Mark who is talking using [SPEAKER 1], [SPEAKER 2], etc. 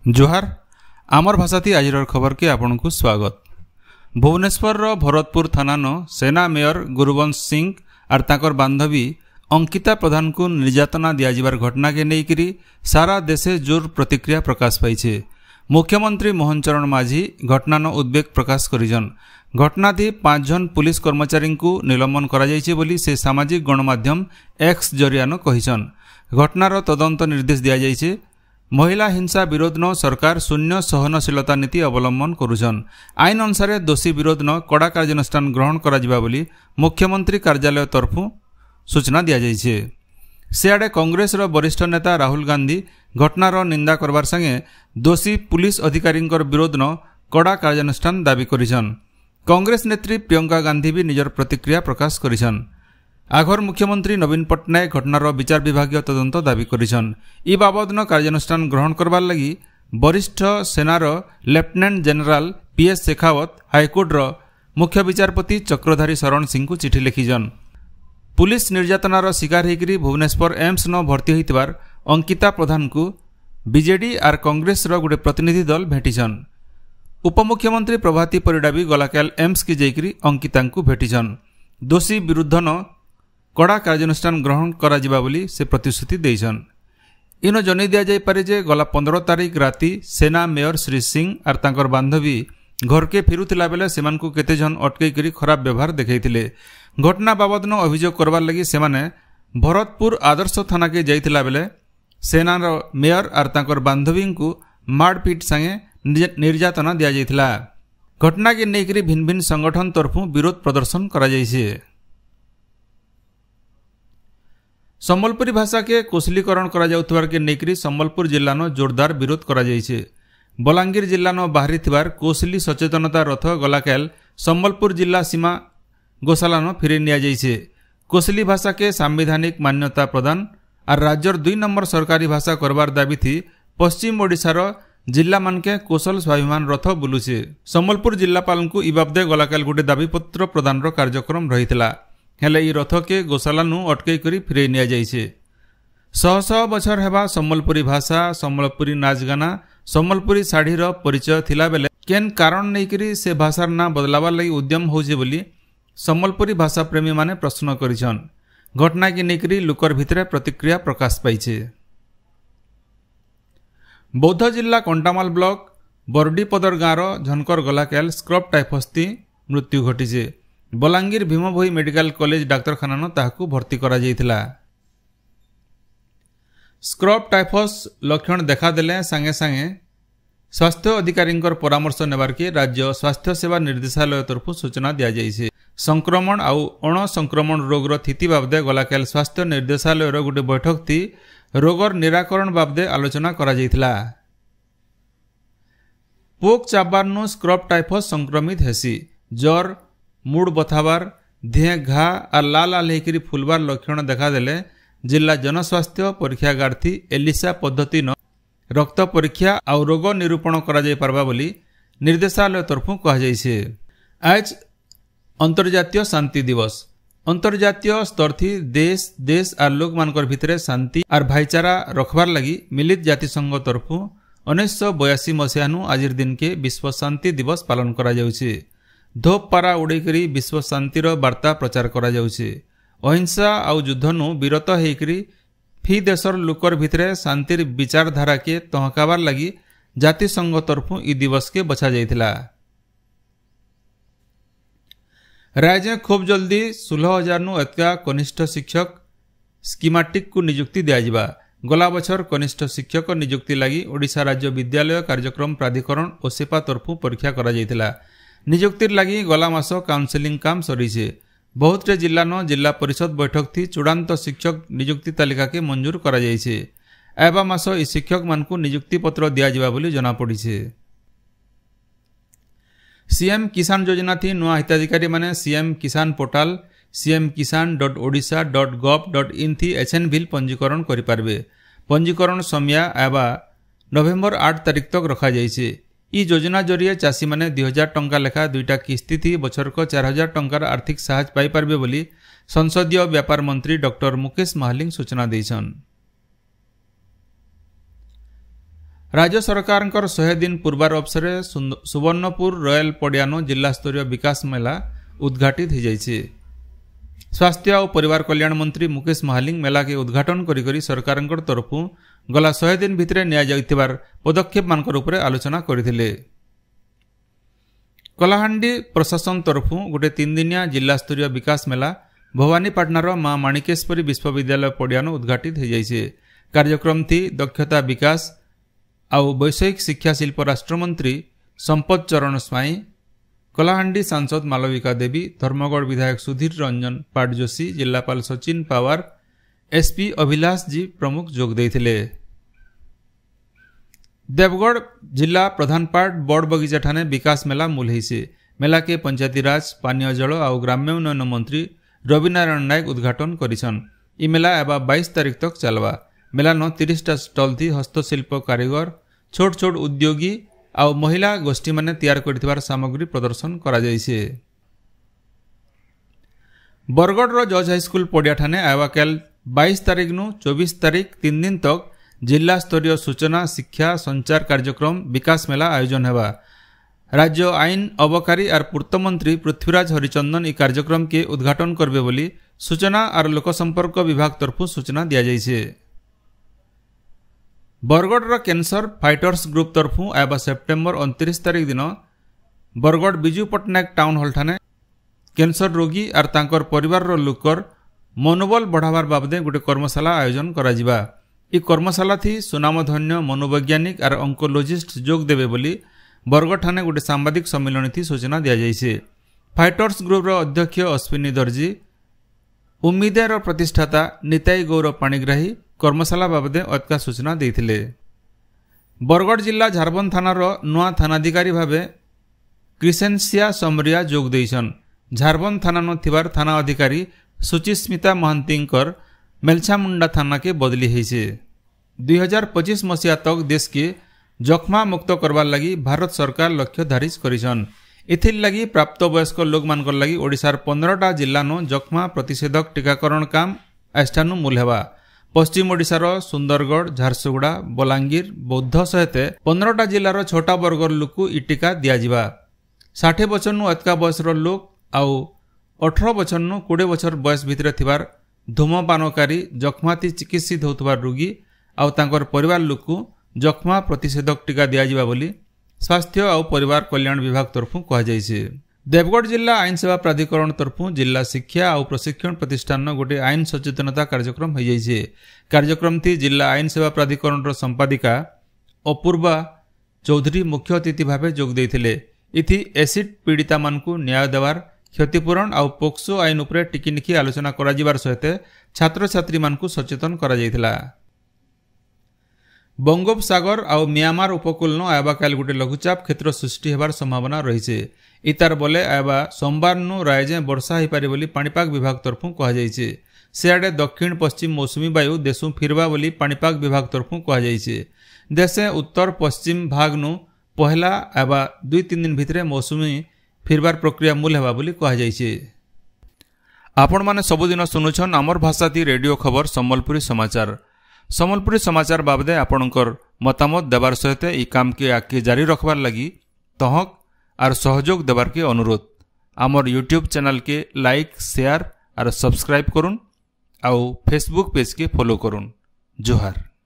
[SPEAKER 1] जोहार आमर भाषाती आजिर खबर के आपन को स्वागत। भुवनेश्वर भरतपुर थाना सेना मेयर गुरुवंश सिंह और ताकर बांधवी अंकिता प्रधान को निर्यातना दियाजिबार घटना के लेकर सारा देशे जोर प्रतिक्रिया प्रकाश पाई। मुख्यमंत्री मोहन चरण माझी घटनार उद्वेग प्रकाश करिजन। घटनाटी 5 जन पुलिस कर्मचारी को निलंबन करा जायछि बोली से सामाजिक गणमाध्यम एक्स जरियान कहिछन। घटनार तदंत निर्देश दिया जायछि। महिला हिंसा विरोध न सरकार शून्य सहनशीलता नीति अवलंबन करुछन। आईन अनुसार दोषी विरोध न कड़ा कार्यानुष्ठान ग्रहण करा बोली मुख्यमंत्री कार्यालय तरफु सूचना दिया जायछि। सियाड़े कांग्रेस वरिष्ठ नेता राहुल गांधी घटनार निंदा करबार संगे दोषी पुलिस अधिकारी विरोध न कड़ा कार्यानुष्ठान दाबी करिछन। कांग्रेस नेत्री प्रियंका गांधी भी निजर प्रतिक्रिया प्रकाश करिछन। आघर मुख्यमंत्री नवीन पट्टनायक घटनार विचार विभागीय तदंत दाबी करिछन। ई बाबदन कार्यानुष्ठान ग्रहण करबार लगी वरिष्ठ सेनार लेफ्टिनेंट जनरल पीएस शेखावत हाईकोर्टर मुख्य विचारपति चक्रधारी शरण सिंह को चिठी लिखिजन। पुलिस निर्यातनार शिकार होकर भुवनेश्वर एम्स न भर्ती होइतबार अंकिता प्रधान को बीजेडी और कांग्रेस गोटे प्रतिनिधि दल भेटिछन। उपमुख्यमंत्री प्रभाती परिडा भी गलाकाल एम्स की जाइकरी अंकिता को भेटिछन। दोषी विरुद्ध न कड़ा कार्यानुष्ठान ग्रहण करा जिबा बोली से प्रतिश्रुति देइछन। इनो जनै दिया जाय पारे जे गला 15 तारीख राति सेना मेयर श्री सिंह और तांकर बांधवी घर के फिरुतिला बेले सेमान को केते जन अटकै करी खराब व्यवहार देखैथिले। घटना बाबद न अभियोग करबार लगी सेमाने भरतपुर आदर्श थाना के जाइथिला बेले सेनार मेयर और तांकर बांधवी को मारपीट संगे निर्यातना दिया जाइथिला। घटना के नेकरी भिन्न भिन्न संगठन तरफु विरोध प्रदर्शन करा जाइछे। सम्बलपुरी भाषा के कोशलीकरण करा जाउथबार के नेकरी सम्बलपुर जिल्ला न जोरदार विरोध करा जाइछे। बलांगीर जिल्ला न बाहरी थिबार कोशली सचेतनता रथ गलाकाल सम्बलपुर जिला सीमा गोशाला न फिरे निया जाइछे। कोशली भाषा के संवैधानिक मान्यता प्रदान और राज्यर 2 नंबर सरकारी भाषा करबार दाबी थी पश्चिम ओडिशार जिला मानके कौशल स्वाभिमान रथ बुलुचे। सम्बलपुर जिलापाल को इ बाबदे गलाकाल गोटे दाबीपत्र प्रदान कार्यक्रम रही हेले ई रथ के गोशाला अटकै करी फिरे निया जाइछे। शह शह बछर हेबा सम्बलपुरी भाषा सम्बलपुरी नाचगाना सम्बलपुरी शाढ़ीर परिचय थिला बेले केन कारण नैकरी से भाषार ना बदलावार लगी उद्यम होउछे बोली सम्बलपुरी भाषा प्रेमी माने प्रश्न करिछन। घटना के नेकरी लोकर भितरे प्रतिक्रिया प्रकाश पाइछे। बौद्ध जिला कंटामाल ब्लॉक बरडीपदर गाँव झनकर गलाकाल स्क्रब टाइफस मृत्यु घटी। बलांगीर भीमभोई मेडिकल कॉलेज डाक्तरखाना ताहाकू भर्ती करा जाइथिला। स्क्रब टाइफस लक्षण देखादेले सांगे सांगे स्वास्थ्य अधिकारी परामर्श नेबार के राज्य स्वास्थ्य सेवा निर्देशालय तरफ सूचना दिया जाइछे। संक्रमण आउ अण संक्रमण रोगर स्थिति बाबदे गलाकाल स्वास्थ्य निर्देशालय गोटे बैठक थी रोगर निराकरण बाबदे आलोचना करा जाइथिला। पोक चाबार स्क्रब टाइफस संक्रमित हेसी। ज्वर मुड बथाबार देह घा और लाल लाल होकर फुलबार लक्षण देखादेले जिला जनस्वास्थ्य परीक्षागार थी एलिसा पद्धति न रक्त परीक्षा और रोग निरूपण करा जाय पारबा बोली निर्देशालय तरफु कहा जाइछे। आज अंतर्जातीय शांति दिवस। अंतर्जातीय स्तर थी देश देश और लोक मानकर भितरे शांति और भाईचारा रखबार लगी मिलित जातिसंघ तरफु 1982 मसीहानु आजिर दिन के विश्व शांति दिवस पालन करा जाउछे। धोप पारा उड़ेकरी विश्व शांतिर वार्ता प्रचार करा जाउछे। अहिंसा आउ युद्धनु विरत होइकरी फी देशर लोकर भितरे शांतिर विचारधारा के तहकाबार लगी जातिसंघ तरफु ई दिवस के बछा जाइथिला। राज्य खूब जल्दी 16,000 नु एतका कनिष्ठ शिक्षक स्कीमाटिक को नियुक्ति दियाजिबा। गला बछर कनिष्ठ शिक्षक नियुक्ति लगी ओडिशा राज्य विद्यालय कार्यक्रम प्राधिकरण ओसेपा तरफु परीक्षा करा जाइथिला। नियुक्तिर लगी गला मास काउंसिलिंग काम सरीछे। बहुत टे जिला न जिला परिषद बैठक थी चूड़ांत शिक्षक नियुक्ति तालिका के मंजूर करा जाइछे। एबा मास ई शिक्षक मानकू नियुक्ति पत्र दिया जिबा बोली जना पड़िछे। सीएम किसान योजना थी नुआ हिताधिकारी माने सीएम किसान पोर्टाल cmkisan.odisha.gov.in थी एचएन बिल पंजीकरण करि पारबे। पंजीकरण समय एबा नवेम्बर 8 तारीख तक रखा जाइछे। ई योजना जरिए चाषी माने 2000 टंका लेखा 2टा किस्ती थी बछरक 4000 टंकार आर्थिक सहायता पाई पारबे बोली संसदीय व्यापार मंत्री डॉक्टर मुकेश महालिंग सूचना देइछन। राज्य सरकार 100 दिन पूर्वार अवसर सुवर्णपुर रॉयल पड़ियानो जिला स्तरीय विकास मेला उद्घाटित हो जाइए। स्वास्थ्य और परिवार कल्याण मंत्री मुकेश महालिंग मेला के उद्घाटन करी सरकार तरफ गला 100 दिन भितर नियार पदक्षेप मान आलोचना करथिले। कलाहांडी प्रशासन तरफ गोटे 3 दिनिया जिला स्तरीय विकास मेला भवानीपाटनार मां माणिकेश्वरी विश्वविद्यालय पड़ियानो उद्घाटित हो जाइए। कार्यक्रम थी दक्षता विकास आउ वैषयिक शिक्षा शिल्प राष्ट्रमंत्री संपत चरण स्वाई, कलाहांडी सांसद मालविका देवी, धर्मगढ़ विधायक सुधीर रंजन पाटजोशी, जिलापाल सचिन पावार, एसपी अभिलाष जी प्रमुख जोग देथिले। देवगढ़ जिला प्रधानपाट बड़ बगीचा ठाने विकास मेला मूलहीसे। मेला के पंचायती राज पानीय जल और ग्राम्य उन्नयन मंत्री रविनारायण नायक उद्घाटन करिछन। इ मेला एबा 22 तारीख तक चलवा। मेला न 30टा स्टल थी हस्तशिल्प कारीगर, छोट छोट उद्योगी आउ महिला गोष्ठी माने तैयार करथिबार सामग्री प्रदर्शन करा जाइछे। बरगढ़ रो जज हाईस्कूल पड़िया ठाने आवा काल 22 तारीख नु 24 तारीख 3 दिन तक जिला स्तरीय सूचना शिक्षा संचार कार्यक्रम विकास मेला आयोजन हेबा। राज्य आईन अबकारी और पूर्त मंत्री पृथ्वीराज हरिचंदन इ कार्यक्रम के उद्घाटन करबे बोली सूचना और लोकसंपर्क विभाग तरफ सूचना दिया जाइछे। बरगढ़ कैंसर फाइटर्स ग्रुप तरफ आवा सेप्टेम्बर 29 तारीख दिन बरगढ़ बिजू पट्टनायक टाउन हॉल ठाने कैंसर रोगी और तांकर परिवार लोकर मनोबल बढ़ावार बाबदे गोटे कर्मशाला आयोजन करा जिबा। इ कर्मशाला थी सुनामधन्य मनोवैज्ञानिक और ऑन्कोलॉजिस्ट जोग देवे बोली बरगढ़ ठाने गोटे सांबादिक सम्मेलन थी सूचना दिया जाइछे। फाइटर्स ग्रुप अध्यक्ष अश्विनी दर्जी, उम्मीदेर प्रतिष्ठाता निताई गौरव पाणिग्राही कर्मशाला बाबदे अतका सूचना देथिले। बरगढ़ जिला झारबंद थानार नुआ थानाधिकारी भावे क्रिसेंसिया समरिया जोग देइछन। झारबंद थाना न थिबार थाना अधिकारी सुचिस्मिता महांतींकर मेलछामुंडा थाना के बदली होइछे। 2025 मसीहा तक देश के जख्मा मुक्त करवार लगी भारत सरकार लक्ष्य धारिज करिछन। इथिर लगी प्राप्त वयस्क लोक मानकर लगी ओडिशार 15टा जिल्ला नो जख्मा प्रतिषेधक टीकाकरण काम आष्ठानु मूल हेबा। पश्चिम ओडिशार सुंदरगढ़, झारसुगुड़ा, बलांगीर, बौद्ध सहित 15टा जिलार 6टा वर्गर लोक इ टीका दियाजिबा। 60 बछर नु अतका बयसर लोक आउ 18 बछर नु 20 बछर बयस भितर थिबार धूमपानकारी जख्माती चिकित्सित होतबार रोगी आउ तांकर परिवार लोक जख्मा प्रतिषेधक टीका दियाजिबा बोली स्वास्थ्य और परिवार कल्याण विभाग तरफ कह जाइछे। देवगढ़ जिला आईन सेवा प्राधिकरण तरफ जिला शिक्षा और प्रशिक्षण प्रतिष्ठान गोटे आईन सचेतनता कार्यक्रम हो जाइछे। कार्यक्रम थी जिला आईन सेवा प्राधिकरण संपादिका अपूर्वा चौधरी मुख्य अतिथि भाव जोग देथिले। इथि एसिड पीड़िता मानकु न्याय देवार क्षतिपूरण और पोक्सो आईन उपरे टिकिनिखि आलोचना करा जिबार सहित छात्र छात्री मानकु सचेतन करा जाइथिला। बंगोपसागर और म्यांमार उपकूल न आयबा काल गोटे लघुचाप क्षेत्र सृष्टि होबार संभावना रही। इतार बोले आयबा सोमवार नु रायजे वर्षा हो पारे बोली पाणीपाग विभाग तरफ कह जाइछे। सियाडे दक्षिण पश्चिम मौसुमी वायु देशु फिरबा बोली पाणीपाग विभाग तरफ कह जाइछे। देशे उत्तर पश्चिम भाग नु पहला आयबा 2-3 दिन भितरे मौसुमी फिरबार प्रक्रिया मूल हेबा बोली कह जाइछे। आपण माने सबुदिन सुनुछन आमर भाषाती रेडियो खबर सम्बलपुरी समाचार। सम्बलपुरी समाचार बाबदे आपणकर मतामत देवार सहित ई काम के आगे जारी रखबार लगी तहक और सहयोग देवार के अनुरोध। आमर यूट्यूब चैनल के लाइक शेयर और सब्सक्राइब करुन आउ फेसबुक पेज के फॉलो करुन। जोहार।